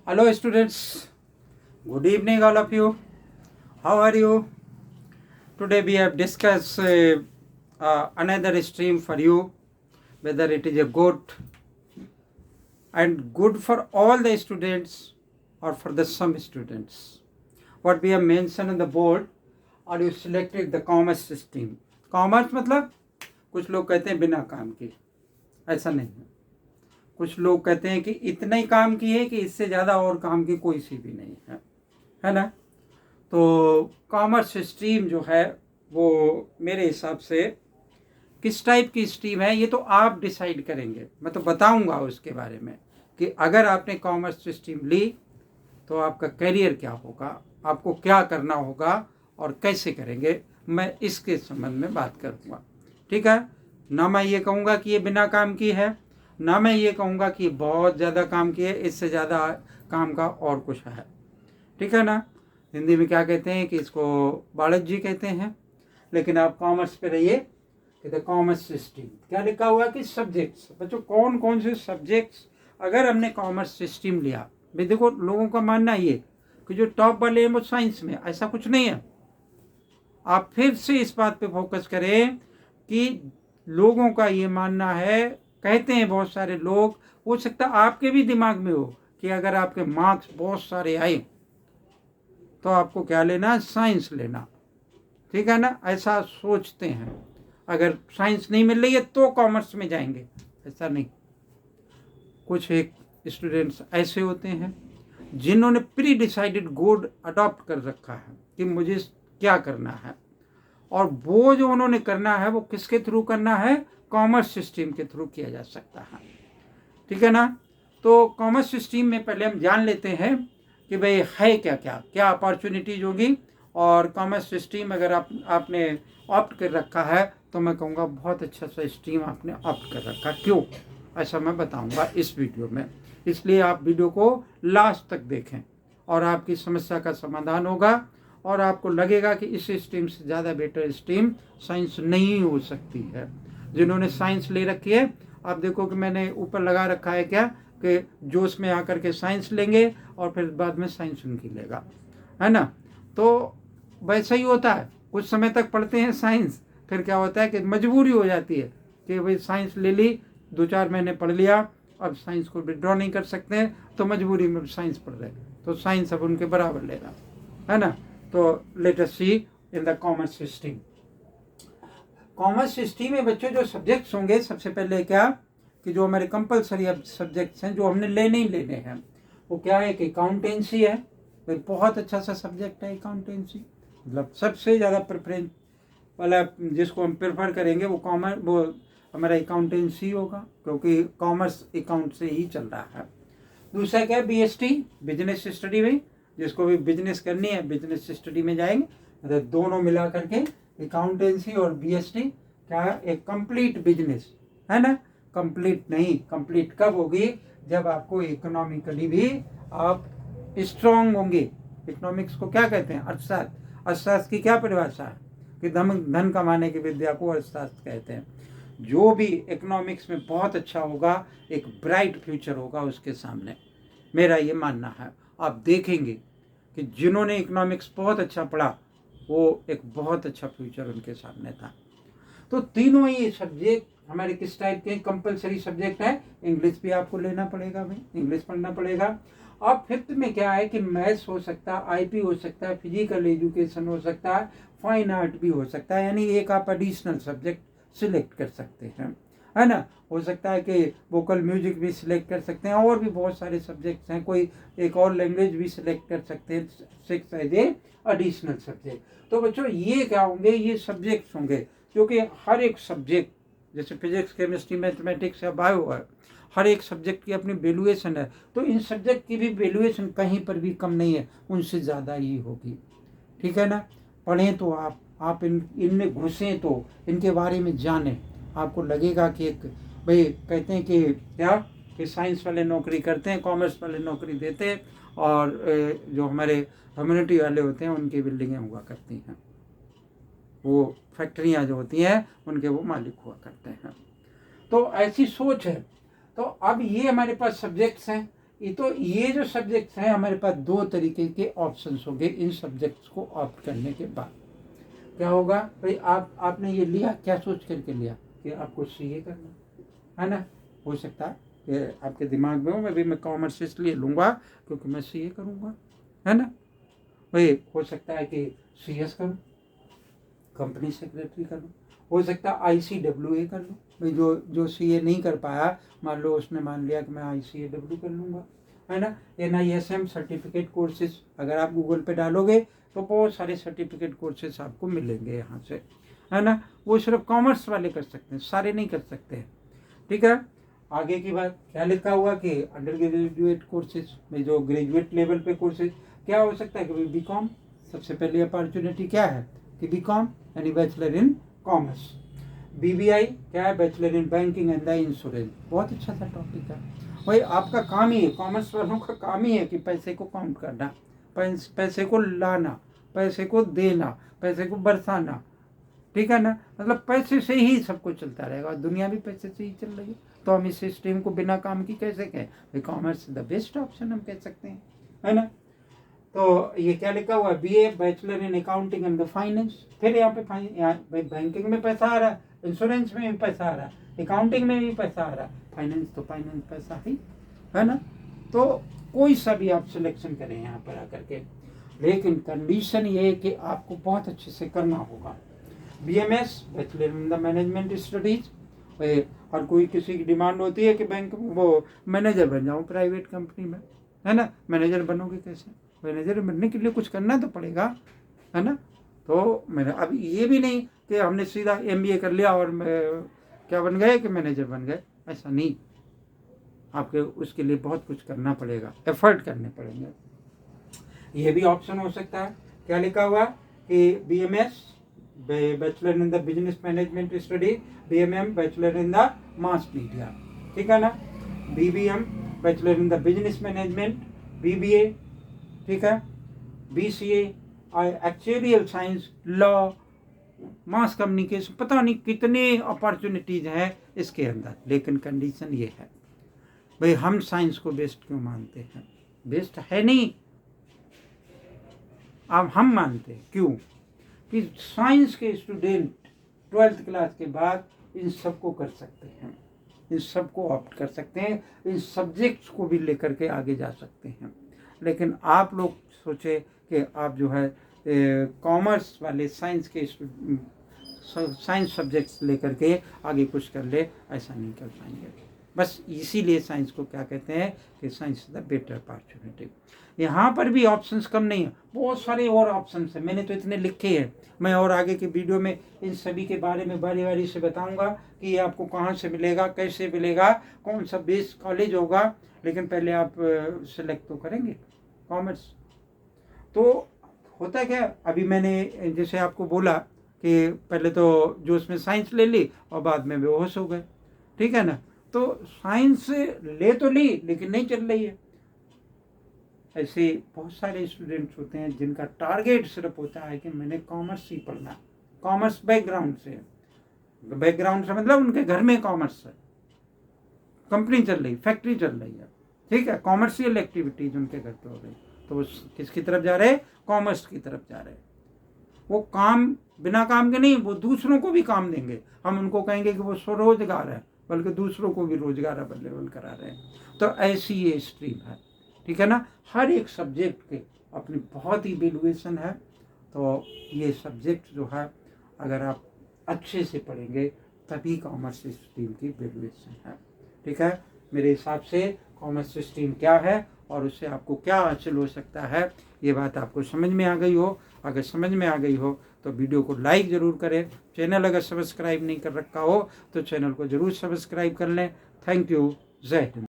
Hello students, good evening all of you. How are you? Today we have discussed another stream for you, whether it is a good and good for all the students or for the some students. What we have mentioned on the board, or you selected the commerce stream. Commerce मतलब कुछ लोग कहते हैं बिना काम के, ऐसा नहीं है. कुछ लोग कहते हैं कि इतना ही काम की है कि इससे ज़्यादा और काम की कोई सी भी नहीं है ना. तो कॉमर्स स्ट्रीम जो है वो मेरे हिसाब से किस टाइप की स्ट्रीम है ये तो आप डिसाइड करेंगे. मैं तो बताऊंगा उसके बारे में कि अगर आपने कॉमर्स स्ट्रीम ली तो आपका करियर क्या होगा, आपको क्या करना होगा और कैसे करेंगे, मैं इसके संबंध में बात करूँगा. ठीक है ना. मैं ये कहूँगा कि ये बिना काम की है, ना मैं ये कहूँगा कि बहुत ज़्यादा काम की है, इससे ज़्यादा काम का और कुछ है. ठीक है ना. हिंदी में क्या कहते हैं कि इसको बालक जी कहते हैं, लेकिन आप कॉमर्स पे रहिए कि द कॉमर्स स्ट्रीम. क्या लिखा हुआ कि सब्जेक्ट्स. बच्चों कौन कौन से सब्जेक्ट्स अगर हमने कॉमर्स स्ट्रीम लिया. भाई देखो लोगों का मानना ये कि जो टॉप वाले हैं वो साइंस में, ऐसा कुछ नहीं है. आप फिर से इस बात पे फोकस करें कि लोगों का ये मानना है, कहते हैं बहुत सारे लोग, हो सकता है आपके भी दिमाग में हो कि अगर आपके मार्क्स बहुत सारे आए तो आपको क्या लेना है, साइंस लेना. ठीक है ना. ऐसा सोचते हैं. अगर साइंस नहीं मिल रही है तो कॉमर्स में जाएंगे, ऐसा नहीं. कुछ एक स्टूडेंट्स ऐसे होते हैं जिन्होंने प्री डिसाइडेड गोल अडॉप्ट कर रखा है कि मुझे क्या करना है, और वो जो उन्होंने करना है वो किसके थ्रू करना है, कॉमर्स स्ट्रीम के थ्रू किया जा सकता है. ठीक है ना. तो कॉमर्स स्ट्रीम में पहले हम जान लेते हैं कि भाई है क्या क्या क्या अपॉर्चुनिटीज होगी. और कॉमर्स स्ट्रीम अगर आपने ऑप्ट कर रखा है तो मैं कहूँगा बहुत अच्छा सा स्ट्रीम आपने ऑप्ट कर रखा. क्यों, ऐसा मैं बताऊँगा इस वीडियो में. इसलिए आप वीडियो को लास्ट तक देखें और आपकी समस्या का समाधान होगा और आपको लगेगा कि इस स्ट्रीम से ज़्यादा बेटर स्ट्रीम साइंस नहीं हो सकती है. जिन्होंने साइंस ले रखी है, आप देखो कि मैंने ऊपर लगा रखा है क्या कि जोश में आकर के साइंस लेंगे और फिर बाद में साइंस उनकी लेगा, है ना. तो वैसा ही होता है. कुछ समय तक पढ़ते हैं साइंस, फिर क्या होता है कि मजबूरी हो जाती है कि भाई साइंस ले ली, 2-4 महीने पढ़ लिया, अब साइंस को विड्रॉ नहीं कर सकते हैं तो मजबूरी में साइंस पढ़ रहे, तो साइंस अब उनके बराबर लेगा, है ना. तो let us see in the commerce stream. Commerce stream में बच्चों जो सब्जेक्ट्स होंगे, सबसे पहले क्या कि जो हमारे कंपलसरी सब्जेक्ट्स हैं जो हमने लेने ही लेने हैं, वो क्या है कि अकाउंटेंसी है. बहुत अच्छा सा सब्जेक्ट है अकाउंटेंसी. मतलब सबसे ज़्यादा प्रेफरेंस वाला जिसको हम प्रेफर करेंगे वो हमारा अकाउंटेंसी होगा, क्योंकि कॉमर्स अकाउंट से ही चल रहा है. दूसरा क्या है, BST बिजनेस स्टडी में, जिसको भी बिजनेस करनी है बिजनेस स्टडी में जाएंगे. मतलब दोनों मिला करके अकाउंटेंसी और BST क्या है, एक कंप्लीट बिजनेस है ना. कंप्लीट नहीं, कंप्लीट कब होगी, जब आपको इकोनॉमिकली भी आप स्ट्रॉन्ग होंगे. इकोनॉमिक्स को क्या कहते हैं, अर्थशास्त्र. अर्थशास्त्र की क्या परिभाषा है कि धन कमाने की विद्या को अर्थशास्त्र कहते हैं. जो भी इकोनॉमिक्स में बहुत अच्छा होगा, एक ब्राइट फ्यूचर होगा उसके सामने, मेरा ये मानना है. आप देखेंगे कि जिन्होंने इकोनॉमिक्स बहुत अच्छा पढ़ा वो एक बहुत अच्छा फ्यूचर उनके सामने था. तो तीनों ही सब्जेक्ट हमारे किस टाइप के कंपलसरी सब्जेक्ट है. इंग्लिश भी आपको लेना पड़ेगा, भाई इंग्लिश पढ़ना पड़ेगा. अब फिफ्थ में क्या है कि मैथ्स हो सकता है, IP हो सकता है, फिजिकल एजुकेशन हो सकता है, फाइन आर्ट भी हो सकता है. यानी एक आप एडिशनल सब्जेक्ट सिलेक्ट कर सकते हैं, है ना. हो सकता है कि वोकल म्यूजिक भी सिलेक्ट कर सकते हैं, और भी बहुत सारे सब्जेक्ट्स हैं. कोई एक और लैंग्वेज भी सिलेक्ट कर सकते हैं, 6 एज ए एडिशनल सब्जेक्ट. तो बच्चों ये क्या होंगे, ये सब्जेक्ट्स होंगे, क्योंकि हर एक सब्जेक्ट जैसे फिजिक्स, केमिस्ट्री, मैथमेटिक्स या बायो है, हर एक सब्जेक्ट की अपनी वैल्यूएशन है. तो इन सब्जेक्ट की भी वैल्यूएशन कहीं पर भी कम नहीं है, उनसे ज़्यादा ही होगी. ठीक है ना. पढ़ें तो आप इनमें घुसें तो इनके बारे में जानें. आपको लगेगा कि एक भाई कहते हैं कि क्या कि साइंस वाले नौकरी करते हैं, कॉमर्स वाले नौकरी देते हैं, और जो हमारे ह्यूमैनिटी वाले होते हैं उनकी बिल्डिंगें हुआ करती हैं, वो फैक्ट्रियाँ जो होती हैं उनके वो मालिक हुआ करते हैं. तो ऐसी सोच है. तो अब ये हमारे पास सब्जेक्ट्स हैं. तो ये जो सब्जेक्ट्स हैं हमारे पास 2 तरीके के ऑप्शंस होंगे इन सब्जेक्ट्स को ऑप्ट करने के बाद। क्या होगा भाई, आपने ये लिया, क्या सोच करके लिया कि आपको सीए करना है ना। हो सकता है कि आपके दिमाग में हो मैं कॉमर्स इसलिए लूँगा क्योंकि मैं सीए करूँगा, है ना। भाई हो सकता है कि सीएस करूँ, कंपनी सेक्रेटरी करूँ, हो सकता है ICWA कर लूँ। भाई जो सीए नहीं कर पाया, मान लो उसने मान लिया कि मैं ICAW कर लूँगा, है ना। NISM सर्टिफिकेट कोर्सेज अगर आप गूगल पे डालोगे तो बहुत सारे सर्टिफिकेट कोर्सेज आपको मिलेंगे यहाँ से, है ना। वो सिर्फ कॉमर्स वाले कर सकते हैं, सारे नहीं कर सकते हैं, ठीक है। आगे की बात क्या लिखा हुआ कि अंडर ग्रेजुएट कोर्सेज में जो ग्रेजुएट लेवल पे कोर्सेज क्या हो सकता है कि बीकॉम, सबसे पहली अपॉर्चुनिटी क्या है कि बीकॉम यानी बैचलर इन कॉमर्स। BBI क्या है, bachelor in banking and the insurance, बहुत अच्छा सा टॉपिक है। भाई आपका काम ही है, कॉमर्स वालों का काम ही है कि पैसे को काउंट करना, पैसे को लाना, पैसे को देना, पैसे को बरसाना, ठीक है ना। मतलब पैसे से ही सब कुछ चलता रहेगा, दुनिया भी पैसे से ही चल रही है। तो हम इस सिस्टम को बिना काम की कैसे कहें, कॉमर्स द बेस्ट ऑप्शन हम कह सकते हैं, है ना। तो ये क्या लिखा हुआ है, BA bachelor in accounting and the finance. फिर यहाँ पे बैंकिंग में पैसा आ रहा है, इंश्योरेंस में भी पैसा आ रहा है, अकाउंटिंग में भी पैसा आ रहा है, फाइनेंस तो फाइनेंस पैसा ही है ना। तो कोई सा भी आप सिलेक्शन करें यहाँ पर आकर के, लेकिन कंडीशन ये है कि आपको बहुत अच्छे से करना होगा। BMS bachelor in the management studies. हर कोई किसी की डिमांड होती है कि बैंक वो मैनेजर बन जाऊँ प्राइवेट कंपनी में, है ना। मैनेजर बनोगे कैसे, मैनेजर बनने के लिए कुछ करना तो पड़ेगा, है ना। तो मैंने अब ये भी नहीं कि हमने सीधा MBA कर लिया और क्या बन गए कि मैनेजर बन गए, ऐसा नहीं। आपके उसके लिए बहुत कुछ करना पड़ेगा, एफर्ट करने पड़ेंगे। ये भी ऑप्शन हो सकता है। क्या लिखा हुआ कि BMS bachelor in the business management study, BMM bachelor in the mass media, ठीक है ना। BBM bachelor in the business management, BBA, ठीक है। BCA actuarial science, law, mass communication, पता नहीं कितने अपॉर्चुनिटीज हैं इसके अंदर। लेकिन कंडीशन ये है भाई, हम साइंस को बेस्ट क्यों मानते हैं, बेस्ट है नहीं, अब हम मानते हैं क्यों कि साइंस के स्टूडेंट 12th क्लास के बाद इन सबको कर सकते हैं, इन सबको ऑप्ट कर सकते हैं, इन सब्जेक्ट्स को भी लेकर के आगे जा सकते हैं। लेकिन आप लोग सोचे कि आप जो है कॉमर्स वाले साइंस सब्जेक्ट्स लेकर के आगे कुछ कर ले, ऐसा नहीं कर पाएंगे। बस इसीलिए साइंस को क्या कहते हैं कि साइंस द बेटर अपॉर्चुनिटी। यहाँ पर भी ऑप्शंस कम नहीं है, बहुत सारे और ऑप्शंस हैं, मैंने तो इतने लिखे हैं। मैं और आगे के वीडियो में इन सभी के बारे में बारी बारी से बताऊंगा कि ये आपको कहाँ से मिलेगा, कैसे मिलेगा, कौन सा बेस्ट कॉलेज होगा। लेकिन पहले आप सिलेक्ट तो करेंगे कॉमर्स। तो होता क्या, अभी मैंने जैसे आपको बोला कि पहले तो जो उसमें साइंस ले ली और बाद में बेहोश हो गए, ठीक है ना। तो साइंस ले तो ली लेकिन नहीं चल रही है। ऐसे बहुत सारे स्टूडेंट्स होते हैं जिनका टारगेट सिर्फ होता है कि मैंने कॉमर्स ही पढ़ना, कॉमर्स बैकग्राउंड से मतलब उनके घर में कॉमर्स है, कंपनी चल रही, फैक्ट्री चल रही है, ठीक है, कॉमर्शियल एक्टिविटीज उनके घर पे हो रही, तो वो किसकी तरफ जा रहे हैं, कॉमर्स की तरफ जा रहे हैं। वो काम बिना काम के नहीं, वो दूसरों को भी काम देंगे। हम उनको कहेंगे कि वो स्वरोजगार है, बल्कि दूसरों को भी रोजगार अवेलेबल करा रहे हैं। तो ऐसी ये स्ट्रीम है, ठीक है ना। हर एक सब्जेक्ट के अपनी बहुत ही वैल्यूएशन है। तो ये सब्जेक्ट जो है अगर आप अच्छे से पढ़ेंगे तभी कॉमर्स स्ट्रीम की वैल्यूएशन है, ठीक है। मेरे हिसाब से कॉमर्स स्ट्रीम क्या है और उससे आपको क्या हासिल हो सकता है, ये बात आपको समझ में आ गई हो। अगर समझ में आ गई हो तो वीडियो को लाइक ज़रूर करें। चैनल अगर सब्सक्राइब नहीं कर रखा हो तो चैनल को ज़रूर सब्सक्राइब कर लें। थैंक यू, जय हिंद।